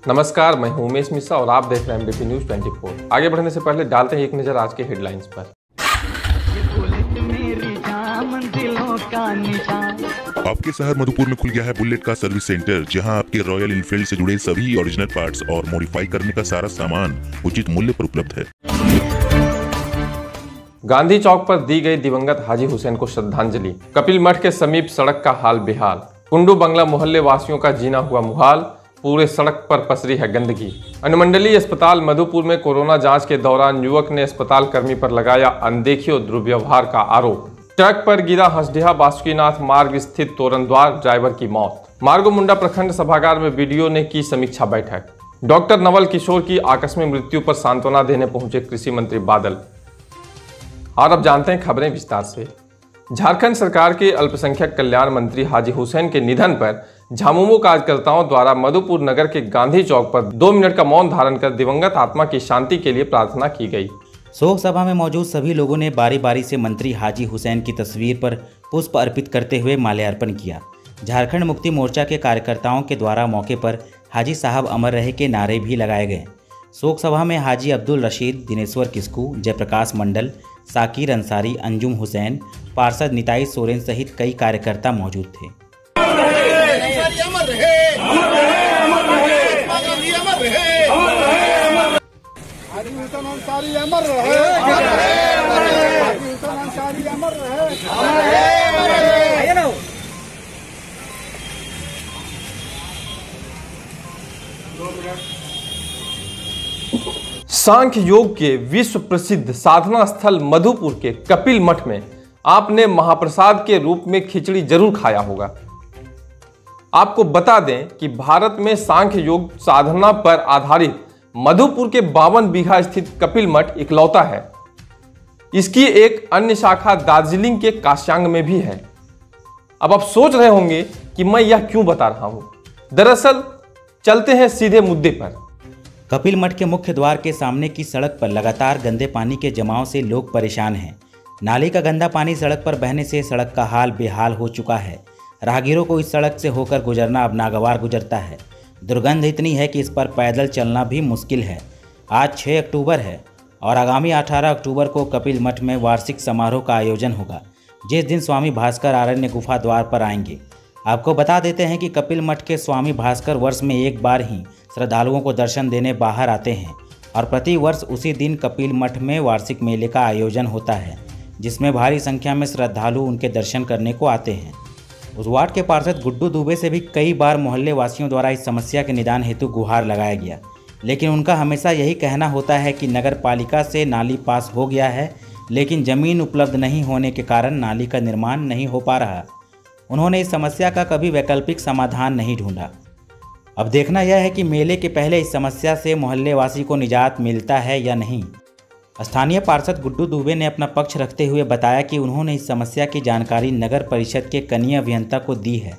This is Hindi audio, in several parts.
नमस्कार, मैं हूं उमेश मिश्रा और आप देख रहे हैं एमबीपी न्यूज 24। आगे बढ़ने से पहले डालते हैं एक नजर आज के हेडलाइंस पर। आपके शहर मधुपुर में खुल गया है बुलेट का सर्विस सेंटर, जहां आपके रॉयल एनफील्ड से जुड़े सभी ओरिजिनल पार्ट्स और मॉडिफाई करने का सारा सामान उचित मूल्य पर उपलब्ध है। गांधी चौक पर दी गई दिवंगत हाजी हुसैन को श्रद्धांजलि। कपिल मठ के समीप सड़क का हाल बेहाल। कुंडू बंगला मोहल्ले वासियों का जीना हुआ मुहाल। पूरे सड़क पर पसरी है गंदगी। अनुमंडलीय अस्पताल मधुपुर में कोरोना जांच के दौरान युवक ने अस्पताल कर्मी पर लगाया अनदेखी और दुर्व्यवहार का आरोप। ट्रक पर गिरा हंसडीहा बासुकीनाथ मार्ग स्थित तोरण द्वार, ड्राइवर की मौत। मार्गोमुंडा प्रखंड सभागार में बीडीओ ने की समीक्षा बैठक। डॉक्टर नवल किशोर की आकस्मिक मृत्यु पर सांत्वना देने पहुंचे कृषि मंत्री बादल। और अब जानते हैं खबरें विस्तार से। झारखंड सरकार के अल्पसंख्यक कल्याण मंत्री हाजी हुसैन के निधन पर झामुमो कार्यकर्ताओं द्वारा मधुपुर नगर के गांधी चौक पर 2 मिनट का मौन धारण कर दिवंगत आत्मा की शांति के लिए प्रार्थना की गई। शोक सभा में मौजूद सभी लोगों ने बारी बारी से मंत्री हाजी हुसैन की तस्वीर पर पुष्प अर्पित करते हुए माल्यार्पण किया। झारखंड मुक्ति मोर्चा के कार्यकर्ताओं के द्वारा मौके पर हाजी साहब अमर रहे के नारे भी लगाए गए। शोक सभा में हाजी अब्दुल रशीद, दिनेश्वर किस्कू, जयप्रकाश मंडल, साकिर अंसारी, अंजुम हुसैन, पार्षद निताई सोरेन सहित कई कार्यकर्ता मौजूद थे। सांख्य योग के विश्व प्रसिद्ध साधना स्थल मधुपुर के कपिल मठ में आपने महाप्रसाद के रूप में खिचड़ी जरूर खाया होगा। आपको बता दें कि भारत में सांख्य योग साधना पर आधारित मधुपुर के 52 बीघा स्थित कपिल मठ इकलौता है। इसकी एक अन्य शाखा दार्जिलिंग के काश्यांग में भी है। अब आप सोच रहे होंगे कि मैं यह क्यों बता रहा हूं। दरअसल चलते हैं सीधे मुद्दे पर। कपिल मठ के मुख्य द्वार के सामने की सड़क पर लगातार गंदे पानी के जमाव से लोग परेशान हैं। नाले का गंदा पानी सड़क पर बहने से सड़क का हाल बेहाल हो चुका है। राहगीरों को इस सड़क से होकर गुजरना अब नागवार गुजरता है। दुर्गंध इतनी है कि इस पर पैदल चलना भी मुश्किल है। आज 6 अक्टूबर है और आगामी 18 अक्टूबर को कपिल मठ में वार्षिक समारोह का आयोजन होगा, जिस दिन स्वामी भास्कर आरण्य गुफा द्वार पर आएंगे। आपको बता देते हैं कि कपिल मठ के स्वामी भास्कर वर्ष में एक बार ही श्रद्धालुओं को दर्शन देने बाहर आते हैं और प्रति वर्ष उसी दिन कपिल मठ में वार्षिक मेले का आयोजन होता है, जिसमें भारी संख्या में श्रद्धालु उनके दर्शन करने को आते हैं। उस वार्ड के पार्षद गुड्डू दुबे से भी कई बार मोहल्ले वासियों द्वारा इस समस्या के निदान हेतु गुहार लगाया गया, लेकिन उनका हमेशा यही कहना होता है कि नगर पालिका से नाली पास हो गया है, लेकिन ज़मीन उपलब्ध नहीं होने के कारण नाली का निर्माण नहीं हो पा रहा। उन्होंने इस समस्या का कभी वैकल्पिक समाधान नहीं ढूंढा। अब देखना यह है कि मेले के पहले इस समस्या से मोहल्ले वासी को निजात मिलता है या नहीं। स्थानीय पार्षद गुड्डू दुबे ने अपना पक्ष रखते हुए बताया कि उन्होंने इस समस्या की जानकारी नगर परिषद के कनीय अभियंता को दी है,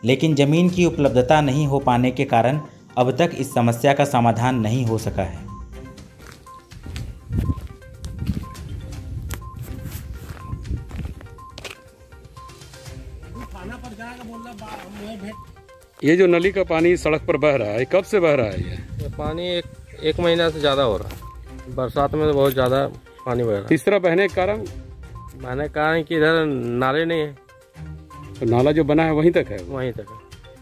लेकिन ज़मीन की उपलब्धता नहीं हो पाने के कारण अब तक इस समस्या का समाधान नहीं हो सका है। ये जो नली का पानी सड़क पर बह रहा है, कब से बह रहा है? ये पानी एक महीना से ज़्यादा हो रहा है। बरसात में तो बहुत ज़्यादा पानी बह रहा है। इस तरह बहने के कारण कि इधर नाले नहीं है, तो नाला जो बना है वहीं तक है? वहीं तक है।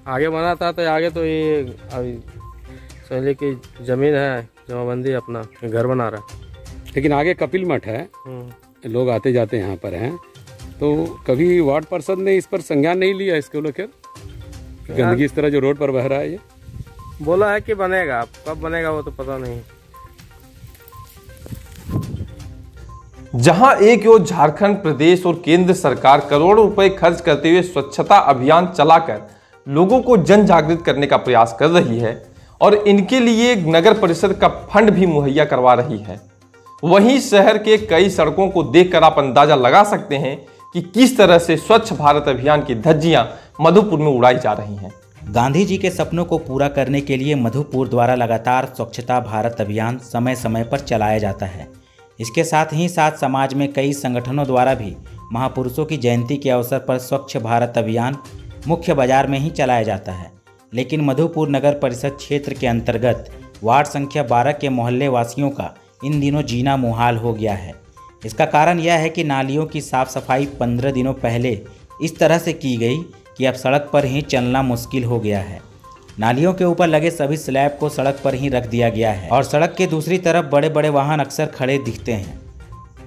आगे बना था तो आगे तो ये अभी सहेली की ज़मीन है, जमाबंदी अपना घर बना रहा है। लेकिन आगे कपिल मठ है, लोग आते जाते यहाँ पर हैं, तो कभी वार्ड पार्षद ने इस पर संज्ञान नहीं लिया इसको लेकर? गंदगी इस तरह जो रोड पर बह रहा है, ये बोला है कि बनेगा, कब बनेगा वो तो पता नहीं। जहां एक ओर झारखंड प्रदेश और केंद्र सरकार करोड़ों रुपए खर्च करते हुए स्वच्छता अभियान चलाकर लोगों को जन जागृत करने का प्रयास कर रही है और इनके लिए नगर परिषद का फंड भी मुहैया करवा रही है, वहीं शहर के कई सड़कों को देखकर आप अंदाजा लगा सकते हैं कि किस तरह से स्वच्छ भारत अभियान की धज्जियां मधुपुर में उड़ाई जा रही हैं। गांधी जी के सपनों को पूरा करने के लिए मधुपुर द्वारा लगातार स्वच्छता भारत अभियान समय समय पर चलाया जाता है। इसके साथ ही साथ समाज में कई संगठनों द्वारा भी महापुरुषों की जयंती के अवसर पर स्वच्छ भारत अभियान मुख्य बाजार में ही चलाया जाता है। लेकिन मधुपुर नगर परिषद क्षेत्र के अंतर्गत वार्ड संख्या 12 के मोहल्ले वासियों का इन दिनों जीना मुहाल हो गया है। इसका कारण यह है कि नालियों की साफ सफाई 15 दिनों पहले इस तरह से की गई कि अब सड़क पर ही चलना मुश्किल हो गया है। नालियों के ऊपर लगे सभी स्लैब को सड़क पर ही रख दिया गया है और सड़क के दूसरी तरफ बड़े बड़े वाहन अक्सर खड़े दिखते हैं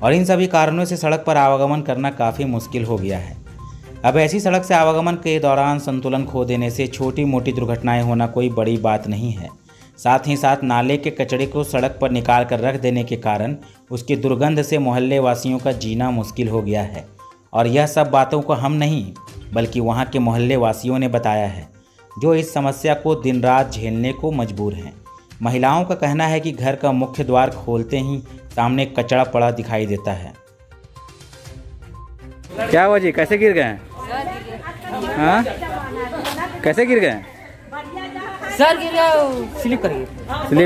और इन सभी कारणों से सड़क पर आवागमन करना काफ़ी मुश्किल हो गया है। अब ऐसी सड़क से आवागमन के दौरान संतुलन खो देने से छोटी मोटी दुर्घटनाएं होना कोई बड़ी बात नहीं है। साथ ही साथ नाले के कचरे को सड़क पर निकाल कर रख देने के कारण उसकी दुर्गंध से मोहल्ले वासियों का जीना मुश्किल हो गया है और यह सब बातों को हम नहीं बल्कि वहां के मोहल्ले वासियों ने बताया है, जो इस समस्या को दिन रात झेलने को मजबूर हैं। महिलाओं का कहना है कि घर का मुख्य द्वार खोलते ही सामने कचरा पड़ा दिखाई देता है। क्या हुआ जी, कैसे गिर गए? हाँ, कैसे गिर गए? सर गिर गया, स्लिप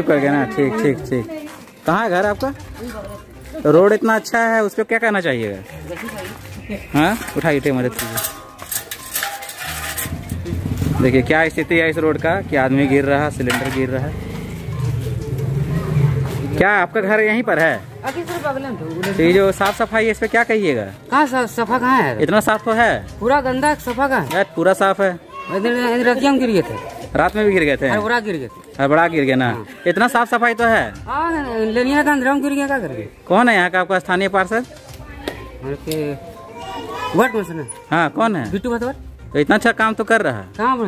कर गया ना। ठीक ठीक ठीक। कहाँ है घर आपका? रोड इतना अच्छा है, उस पर क्या कहना चाहिएगा? हाँ, उठाइए मदद कीजिए। देखिए क्या स्थिति है इस रोड का कि आदमी गिर रहा है, सिलेंडर गिर रहा है। क्या आपका घर यहीं पर है? तो ये जो साफ सफाई है इस पे क्या कहिएगा? कहाँ सफा कहाँ है? इतना साफ तो है, पूरा गंदा सफा कहाँ है? पूरा साफ है। इधर गिर गए थे, रात में भी गिर गए थे, बड़ा गिर गए थे, बड़ा गिर गया ना। इतना साफ सफाई तो है। लेनिया का अंदर गिर गया, क्या कर गए? कौन है यहाँ का आपका स्थानीय पार्षद? हाँ, कौन है? बिट्टू भतवर। तो इतना अच्छा काम तो कर रहा है। कहाँ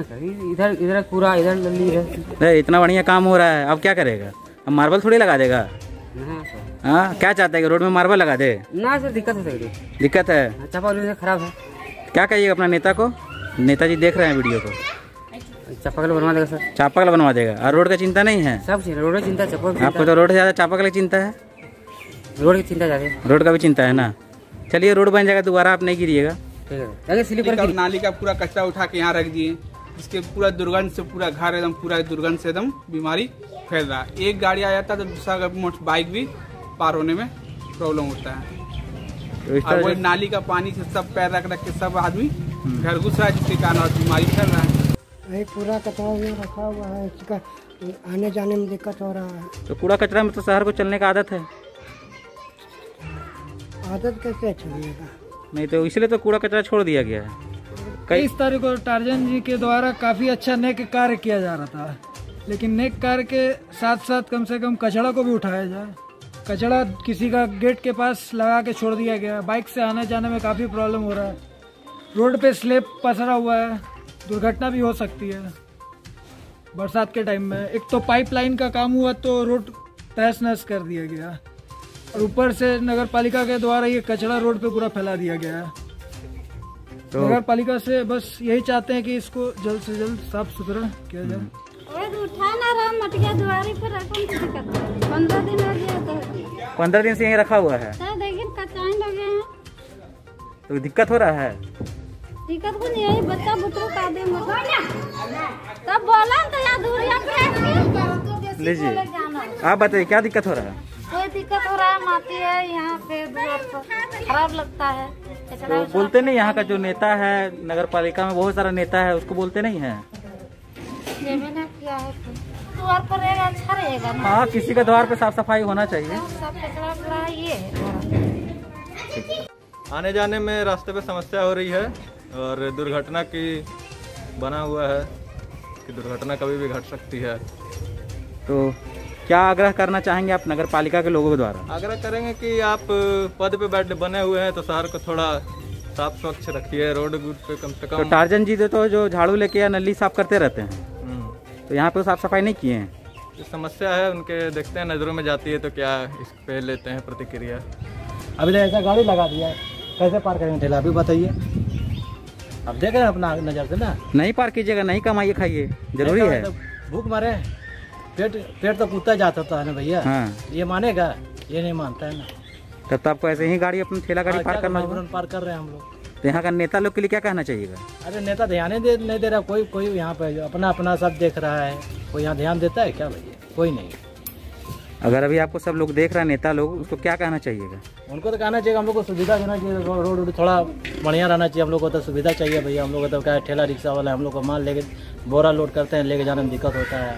इधर इधर पूरा इधर लल्ली है। इतना बढ़िया काम हो रहा है, अब क्या करेगा? अब मार्बल थोड़ी लगा देगा। हाँ, क्या चाहता है कि रोड में मार्बल लगा दे? ना सर, दिक्कत है, दिक्कत है, चापाकल खराब है। क्या कहिएगा अपना नेता को? नेताजी देख रहे हैं वीडियो को। चापाकल बनवा देगा सर, चापाकल बनवा देगा। और रोड का चिंता नहीं है? सब चीज रोड की चिंता, चापाकल। आपको तो रोड से ज्यादा चापाकल की चिंता है। रोड की चिंता ज्यादा है, रोड का भी चिंता है ना। चलिए, रोड बन जाएगा, दोबारा आप नहीं गिरिएगा। नाली का पूरा कचरा उठा के यहाँ रख दिए, इसके पूरा दुर्गंध से पूरा घर एकदम पूरा दुर्गंध से एकदम बीमारी फैल रहा है। एक गाड़ी आ जाता है तो दूसरा बाइक भी पार होने में प्रॉब्लम होता है। और वही नाली का पानी से सब पैर रख रख के सब आदमी घर घुस रहा है, जिसके कारण और बीमारी फैल रहा है। वही पूरा कचरा भी रखा हुआ है, इसका आने जाने में दिक्कत हो रहा है। तो कूड़ा कचरा में तो शहर को चलने का आदत है। आदत कैसे छोड़िएगा? नहीं तो इसलिए तो कूड़ा कचरा छोड़ दिया गया है। 23 तारीख को टार्जन जी के द्वारा काफ़ी अच्छा नेक कार्य किया जा रहा था, लेकिन नेक कार्य के साथ साथ कम से कम कचरा को भी उठाया जाए। कचरा किसी का गेट के पास लगा के छोड़ दिया गया, बाइक से आने जाने में काफ़ी प्रॉब्लम हो रहा है। रोड पे स्लेब पसरा हुआ है, दुर्घटना भी हो सकती है बरसात के टाइम में। एक तो पाइपलाइन का काम हुआ तो रोड तहस नहस कर दिया गया और ऊपर से नगर पालिका के द्वारा ये कचरा रोड पे पूरा फैला दिया गया है। तो नगर पालिका से बस यही चाहते हैं कि इसको जल्द से जल्द साफ सुथरा किया जाए। उठाना रहा मटिया दुआरी पर 15 दिन हो गया, 15 दिन से यही रखा हुआ है, लेकिन कचाई लगे हैं तो दिक्कत हो रहा है। दिक्कत को नहीं है, बच्चा बुतरू का दे तब बोला तो या दूरिया पे लीजिए, आप बताइए क्या दिक्कत हो रहा है? कोई दिक्कत हो रहा है, माटी है यहाँ पे, खराब लगता है। तो बोलते नहीं, यहाँ का जो नेता है नगर पालिका में बहुत सारा नेता है, उसको बोलते नहीं है? ये मैंने किया है, द्वार पर रहेगा अच्छा रहेगा ना। हाँ, किसी का द्वार पे साफ सफाई होना चाहिए। सब कचरा ये आने जाने में रास्ते पे समस्या हो रही है और दुर्घटना की बना हुआ है कि दुर्घटना कभी भी घट सकती है। तो क्या आग्रह करना चाहेंगे आप नगर पालिका के लोगों के द्वारा? आग्रह करेंगे कि आप पद पे बने हुए हैं तो शहर को थोड़ा साफ स्वच्छ रखिए, रोड पे कम से कम। तो टार्जन जी तो जो झाड़ू लेके या नली साफ करते रहते हैं, तो यहाँ पे साफ सफाई नहीं किए हैं। जो समस्या है उनके देखते हैं, नजरों में जाती है तो क्या इस पे लेते हैं प्रतिक्रिया। अभी तो ऐसा गाड़ी लगा दिया है, कैसे पार करेंगे ठेला? अभी बताइए, अब देख रहे हैं अपना नजर से ना। नहीं पार कीजिएगा, नहीं कमाइए खाइए, जरूरी है। तो भूख मारे पेट तो कूदता जाता था ना भैया। हाँ। ये मानेगा? ये नहीं मानता है ना। तब तो आपको ऐसे ही गाड़ी अपनी ठेला गाड़ी पार करना होगा। पार कर रहे हैं हम लोग। तो यहाँ का नेता लोग के लिए क्या कहना चाहिएगा? अरे नेता ध्यान नहीं दे रहा, कोई यहाँ पे अपना अपना सब देख रहा है। कोई यहाँ ध्यान देता है क्या भैया? कोई नहीं। अगर अभी आपको सब लोग देख रहा है, नेता लोग, उसको क्या कहना चाहिएगा? उनको तो कहना चाहिए हम लोग को सुविधा देना चाहिए, रोड थोड़ा बढ़िया रहना चाहिए। हम लोग को तो सुविधा चाहिए भैया। हम लोग को तो क्या ठेला रिक्शा वाला है, हम लोग को माल लेके बोरा लोड करते हैं, लेके जाने में दिक्कत होता है।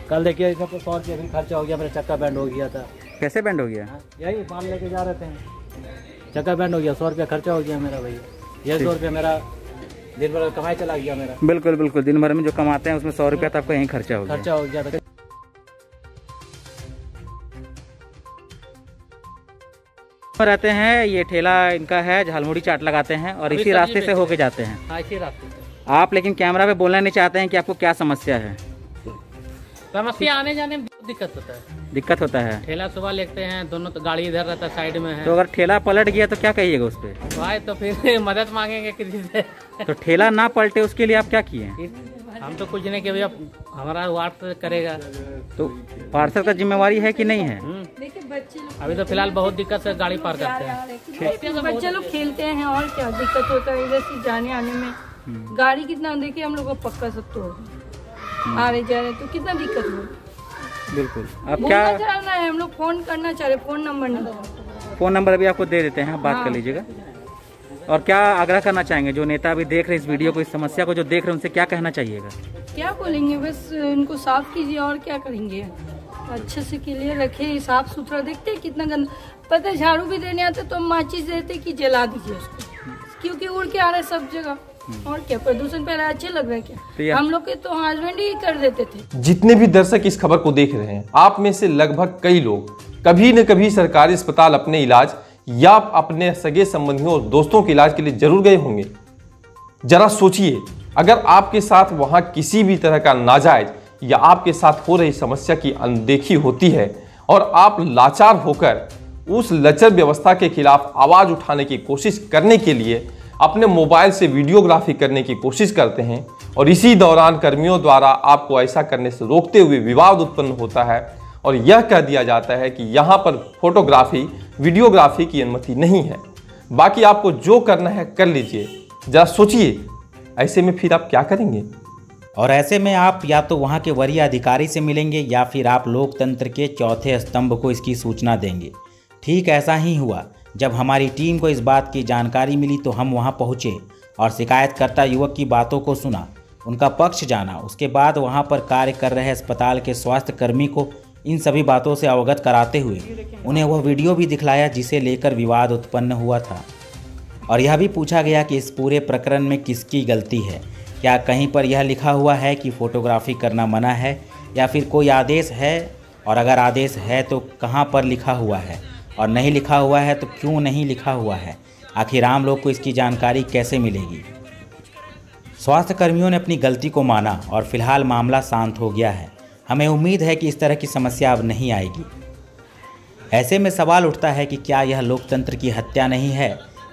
कल देखिए इसमें 100 रुपये भी खर्चा हो गया, मेरा चक्का बैंड हो गया था। कैसे बैंड हो गया? यही माल लेके जा रहे थे, चक्का बैंड हो गया, 100 रुपया खर्चा हो गया मेरा भैया। ये 100 रुपया मेरा दिन भर कमाई चला गया मेरा। बिल्कुल बिल्कुल, दिन भर में जो कमाते हैं उसमें 100 रुपया तो आपका यहीं खर्चा हो गया था। रहते हैं, ये ठेला इनका है, झालमुड़ी चाट लगाते हैं और इसी रास्ते से होके जाते हैं। हाँ, इसी रास्ते से। आप लेकिन कैमरा पे बोलना नहीं चाहते हैं कि आपको क्या समस्या है? समस्या आने जाने में बहुत दिक्कत होता है। दिक्कत होता है? ठेला सुबह लेते हैं, दोनों तो गाड़ी इधर रहता है, साइड में है। तो अगर ठेला पलट गया तो क्या कहिएगा उस पे? भाई तो फिर मदद मांगेंगे किसी से। तो ठेला ना पलटे उसके लिए आप क्या किए? हम तो कुछ नहीं किया भैया, हमारा वार्ड करेगा। तो पार्षद का जिम्मेवारी है कि नहीं है? देखिए बच्चे अभी तो फिलहाल बहुत दिक्कत से गाड़ी पार करते हैं। बच्चे लोग खेलते हैं और क्या दिक्कत होता है इधर से जाने आने में। गाड़ी कितना देखिए हम लोग को पक्का सब तो आ रहे जा रहे तो कितना दिक्कत हो। बिल्कुल। अब क्या चलना है, हम लोग फोन करना चाह रहे, फोन नंबर नहीं। फोन नंबर अभी आपको दे देते हैं, बात कर लीजिएगा। और क्या आग्रह करना चाहेंगे जो नेता अभी देख रहे हैं इस वीडियो को, इस समस्या को जो देख रहे हैं, उनसे क्या कहना चाहिएगा? क्या बोलेंगे, बस इनको साफ कीजिए और क्या करेंगे। अच्छे से क्लियर रखे, साफ सुथरा। देखते हैं कितना गंदा, पता है झाड़ू भी देने आते तो माचिस देते कि जला दीजिए उसको, क्योंकि उड़ के आ रहा है सब जगह। और क्या प्रदूषण पहले अच्छे लग रहे हैं क्या? हम लोग के तो हस्बैंड ही कर देते थे। जितने भी दर्शक इस खबर को देख रहे हैं, आप में से लगभग कई लोग कभी न कभी सरकारी अस्पताल अपने इलाज या अपने सगे संबंधियों और दोस्तों के इलाज के लिए जरूर गए होंगे। जरा सोचिए, अगर आपके साथ वहां किसी भी तरह का नाजायज या आपके साथ हो रही समस्या की अनदेखी होती है और आप लाचार होकर उस लचर व्यवस्था के खिलाफ आवाज उठाने की कोशिश करने के लिए अपने मोबाइल से वीडियोग्राफी करने की कोशिश करते हैं और इसी दौरान कर्मियों द्वारा आपको ऐसा करने से रोकते हुए विवाद उत्पन्न होता है और यह कह दिया जाता है कि यहाँ पर फोटोग्राफी वीडियोग्राफी की अनुमति नहीं है, बाकी आपको जो करना है कर लीजिए। जरा सोचिए, ऐसे में फिर आप क्या करेंगे? और ऐसे में आप या तो वहाँ के वरीय अधिकारी से मिलेंगे या फिर आप लोकतंत्र के चौथे स्तंभ को इसकी सूचना देंगे। ठीक ऐसा ही हुआ। जब हमारी टीम को इस बात की जानकारी मिली तो हम वहां पहुंचे और शिकायतकर्ता युवक की बातों को सुना, उनका पक्ष जाना। उसके बाद वहां पर कार्य कर रहे अस्पताल के स्वास्थ्य कर्मी को इन सभी बातों से अवगत कराते हुए उन्हें वह वीडियो भी दिखलाया जिसे लेकर विवाद उत्पन्न हुआ था। और यह भी पूछा गया कि इस पूरे प्रकरण में किसकी गलती है। क्या कहीं पर यह लिखा हुआ है कि फ़ोटोग्राफी करना मना है या फिर कोई आदेश है, और अगर आदेश है तो कहाँ पर लिखा हुआ है, और नहीं लिखा हुआ है तो क्यों नहीं लिखा हुआ है? आखिर आम लोग को इसकी जानकारी कैसे मिलेगी? स्वास्थ्य कर्मियों ने अपनी गलती को माना और फिलहाल मामला शांत हो गया है। हमें उम्मीद है कि इस तरह की समस्या अब नहीं आएगी। ऐसे में सवाल उठता है कि क्या यह लोकतंत्र की हत्या नहीं है?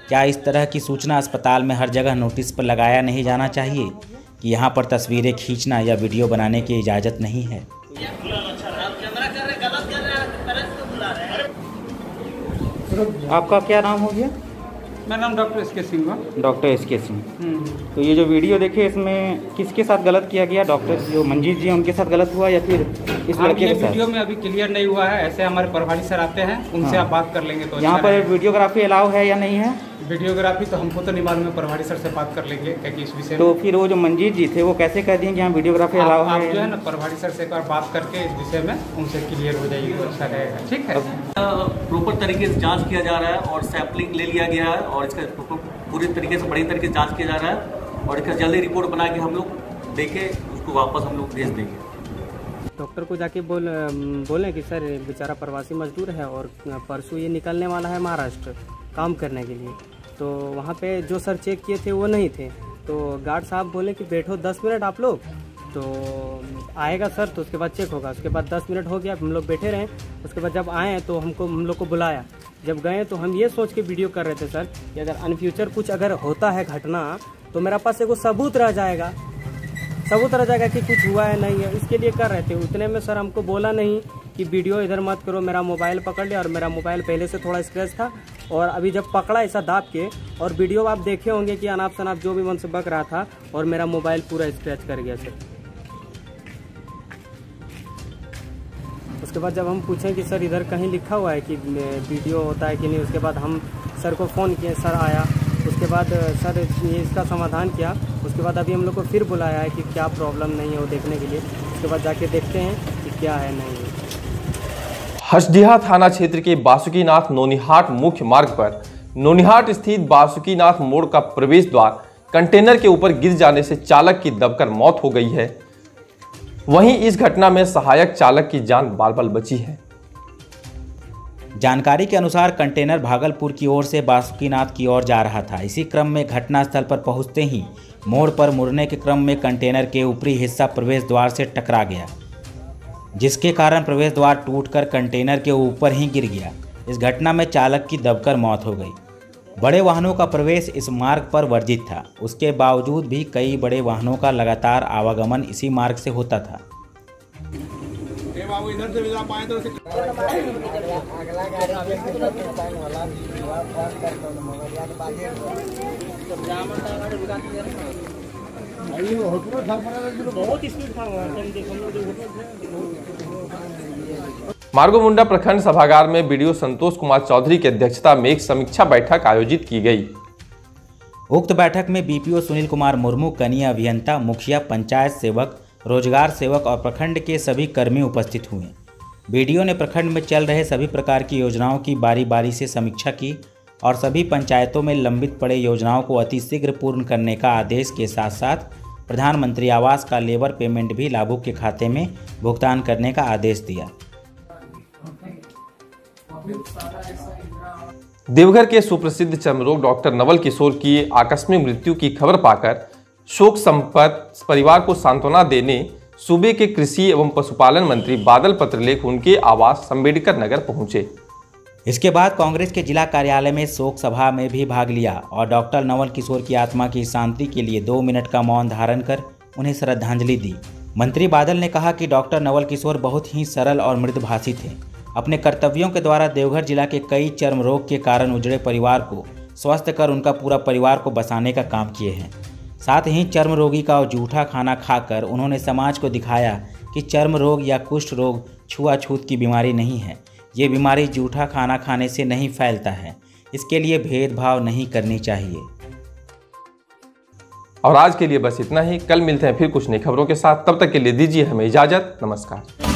क्या इस तरह की सूचना अस्पताल में हर जगह नोटिस पर लगाया नहीं जाना चाहिए कि यहाँ पर तस्वीरें खींचना या वीडियो बनाने की इजाज़त नहीं है? आपका क्या नाम हो गया? मेरा नाम डॉक्टर एस के सिंह है। डॉक्टर एस के सिंह। तो ये जो वीडियो देखे इसमें किसके साथ गलत किया गया? डॉक्टर जो मंजीत जी हैं उनके साथ गलत हुआ या फिर इस लड़के के साथ? वीडियो में अभी क्लियर नहीं हुआ है, ऐसे हमारे प्रभारी सर आते हैं, उनसे आप बात कर लेंगे। तो यहाँ पर वीडियोग्राफी अलाउ है या नहीं है? वीडियोग्राफी तो हमको तो नहीं मालूम है, प्रभारी सर से बात कर लेंगे क्योंकि इस विषय। तो फिर वो जो मंजीत जी थे वो कैसे कह दिए कि यहाँ वीडियोग्राफी अलाउ है? आप जो है ना प्रभारी सर से एक बार बात करके इस विषय में उनसे क्लियर हो जाएगी तो अच्छा रहेगा। ठीक है, प्रॉपर तरीके से जांच किया जा रहा है और सैंपलिंग ले लिया गया है और इसका पूरी तरीके से बड़ी तरीके से जांच किया जा रहा है और इसका जल्दी रिपोर्ट बना के हम लोग देके उसको वापस हम लोग भेज देंगे। डॉक्टर को जाके बोलें कि सर बेचारा प्रवासी मजदूर है और परसों ये निकलने वाला है महाराष्ट्र काम करने के लिए। तो वहाँ पे जो सर चेक किए थे वो नहीं थे, तो गार्ड साहब बोले कि बैठो 10 मिनट आप लोग, तो आएगा सर तो उसके बाद चेक होगा। उसके बाद 10 मिनट हो गया, हम लोग बैठे रहे। उसके बाद जब आए तो हम लोग को बुलाया। जब गए तो हम ये सोच के वीडियो कर रहे थे सर कि अगर इन फ्यूचर कुछ अगर होता है घटना तो मेरा पास एगो सबूत रह जाएगा कि कुछ हुआ है नहीं है, इसके लिए कर रहे थे। उतने में सर हमको बोला नहीं कि वीडियो इधर मत करो, मेरा मोबाइल पकड़ लिया और मेरा मोबाइल पहले से थोड़ा स्क्रैच था और अभी जब पकड़ा ऐसा दाब के और वीडियो आप देखे होंगे कि अनाप शनाप जो भी मन से बक रहा था और मेरा मोबाइल पूरा स्क्रैच कर गया सर। उसके बाद जब हम पूछें कि सर इधर कहीं लिखा हुआ है कि वीडियो होता है कि नहीं, उसके बाद हम सर को फ़ोन किए, सर आया, उसके बाद सर ये इसका समाधान किया। उसके बाद अभी हम लोग को फिर बुलाया है कि क्या प्रॉब्लम नहीं है वो देखने के लिए। उसके बाद जाके देखते हैं कि क्या है नहीं है। हसडीहा थाना क्षेत्र के बासुकीनाथ नोनिहाट मुख्य मार्ग पर नोनिहाट स्थित बासुकीनाथ मोड़ का प्रवेश द्वार कंटेनर के ऊपर गिर जाने से चालक की दबकर मौत हो गई है। वहीं इस घटना में सहायक चालक की जान बाल-बाल बची है। जानकारी के अनुसार कंटेनर भागलपुर की ओर से बासुकीनाथ की ओर जा रहा था। इसी क्रम में घटनास्थल पर पहुंचते ही मोड़ पर मुड़ने के क्रम में कंटेनर के ऊपरी हिस्सा प्रवेश द्वार से टकरा गया, जिसके कारण प्रवेश द्वार टूटकर कंटेनर के ऊपर ही गिर गया। इस घटना में चालक की दबकर मौत हो गई। बड़े वाहनों का प्रवेश इस मार्ग पर वर्जित था। उसके बावजूद भी कई बड़े वाहनों का लगातार आवागमन इसी मार्ग से होता था। मार्गोमुंडा प्रखंड सभागार में बीडीओ संतोष कुमार चौधरी की अध्यक्षता में एक समीक्षा बैठक आयोजित की गई। उक्त बैठक में बीपीओ सुनील कुमार मुर्मू, कनीय अभियंता, मुखिया, पंचायत सेवक, रोजगार सेवक और प्रखंड के सभी कर्मी उपस्थित हुए। बीडीओ ने प्रखंड में चल रहे सभी प्रकार की योजनाओं की बारी बारी से समीक्षा की और सभी पंचायतों में लंबित पड़े योजनाओं को अतिशीघ्र पूर्ण करने का आदेश के साथ साथ प्रधानमंत्री आवास का लेबर पेमेंट भी लाभुक के खाते में भुगतान करने का आदेश दिया। देवघर के सुप्रसिद्ध चर्मरोग डॉक्टर नवल किशोर की आकस्मिक मृत्यु की खबर पाकर शोक संतप्त परिवार को सांत्वना देने सूबे के कृषि एवं पशुपालन मंत्री बादल पत्रलेख उनके आवास अम्बेडकर नगर पहुंचे। इसके बाद कांग्रेस के जिला कार्यालय में शोक सभा में भी भाग लिया और डॉक्टर नवल किशोर की आत्मा की शांति के लिए 2 मिनट का मौन धारण कर उन्हें श्रद्धांजलि दी। मंत्री बादल ने कहा कि डॉक्टर नवल किशोर बहुत ही सरल और मृदुभाषी थे। अपने कर्तव्यों के द्वारा देवघर जिला के कई चर्म रोग के कारण उजड़े परिवार को स्वस्थ कर उनका पूरा परिवार को बचाने का काम किए हैं। साथ ही चर्म रोगी का जूठा खाना खाकर उन्होंने समाज को दिखाया कि चर्म रोग या कुष्ठ रोग छुआछूत की बीमारी नहीं है। ये बीमारी जूठा खाना खाने से नहीं फैलता है। इसके लिए भेदभाव नहीं करनी चाहिए। और आज के लिए बस इतना ही। कल मिलते हैं फिर कुछ नई खबरों के साथ। तब तक के लिए दीजिए हमें इजाजत। नमस्कार।